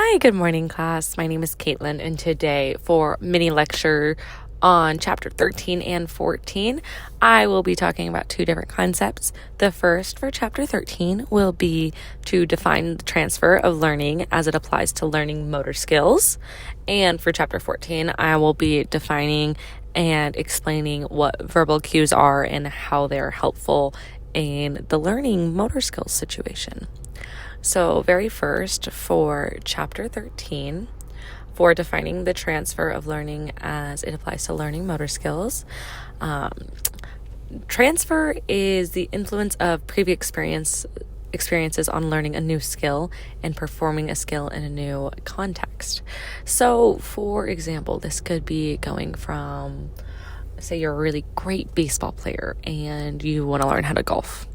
Hi, good morning, class. My name is Caitlin, and today for mini lecture on chapter 13 and 14, I will be talking about two different concepts. The first for chapter 13 will be to define the transfer of learning as it applies to learning motor skills. And for chapter 14, I will be defining and explaining what verbal cues are and how they're helpful in the learning motor skills situation. So very first, for chapter 13, for defining the transfer of learning as it applies to learning motor skills, transfer is the influence of previous experiences on learning a new skill and performing a skill in a new context. So, for example, this could be going from, say you're a really great baseball player and you want to learn how to golf.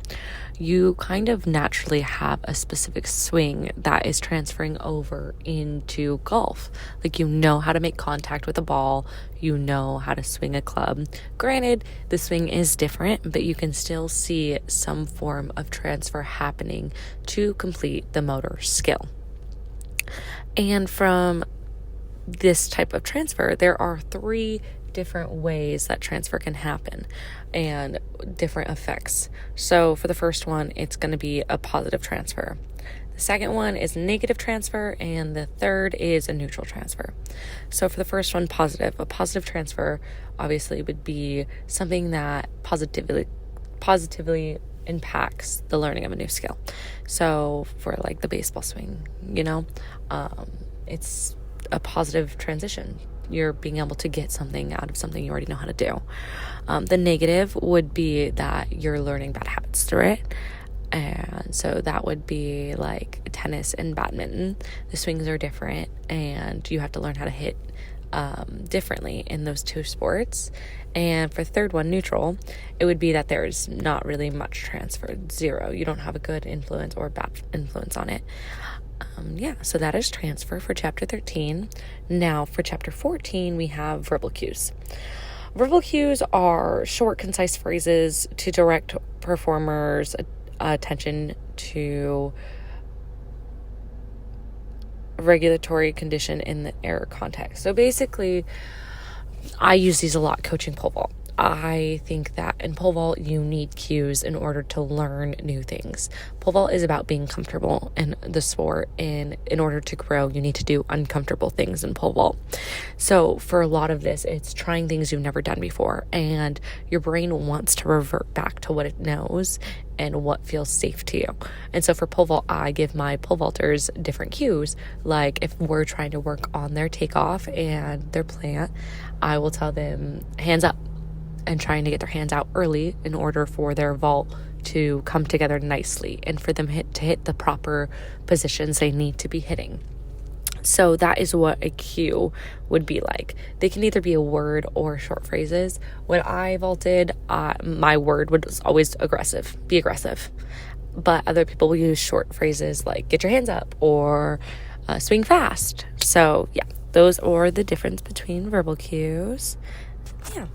You kind of naturally have a specific swing that is transferring over into golf. Like, you know how to make contact with a ball, you know how to swing a club. Granted, the swing is different, but you can still see some form of transfer happening to complete the motor skill. And from this type of transfer, there are three different ways that transfer can happen and different effects. So for the first one, it's going to be a positive transfer. The second one is negative transfer, and the third is a neutral transfer. So for the first one, a positive transfer obviously would be something that positively impacts the learning of a new skill. So for like the baseball swing, it's a positive transition. You're being able to get something out of something you already know how to do. The negative would be that you're learning bad habits through it. And so that would be like tennis and badminton. The swings are different and you have to learn how to hit differently in those two sports. And for the third one, neutral, it would be that there's not really much transfer, zero. You don't have a good influence or bad influence on it. So that is transfer for chapter 13. Now for chapter 14, we have verbal cues. Verbal cues are short, concise phrases to direct performers' attention to regulatory condition in the error context. So basically, I use these a lot coaching pole vault. I think that in pole vault, you need cues in order to learn new things. Pole vault is about being comfortable in the sport, and in order to grow, you need to do uncomfortable things in pole vault. So for a lot of this, it's trying things you've never done before, and your brain wants to revert back to what it knows and what feels safe to you. And so for pole vault, I give my pole vaulters different cues. Like if we're trying to work on their takeoff and their plant, I will tell them hands up, and trying to get their hands out early in order for their vault to come together nicely and for them to hit the proper positions they need to be hitting. So that is what a cue would be like. They can either be a word or short phrases. When I vaulted, my word was always aggressive, be aggressive. But other people will use short phrases like get your hands up or swing fast. So yeah, those are the difference between verbal cues. Yeah.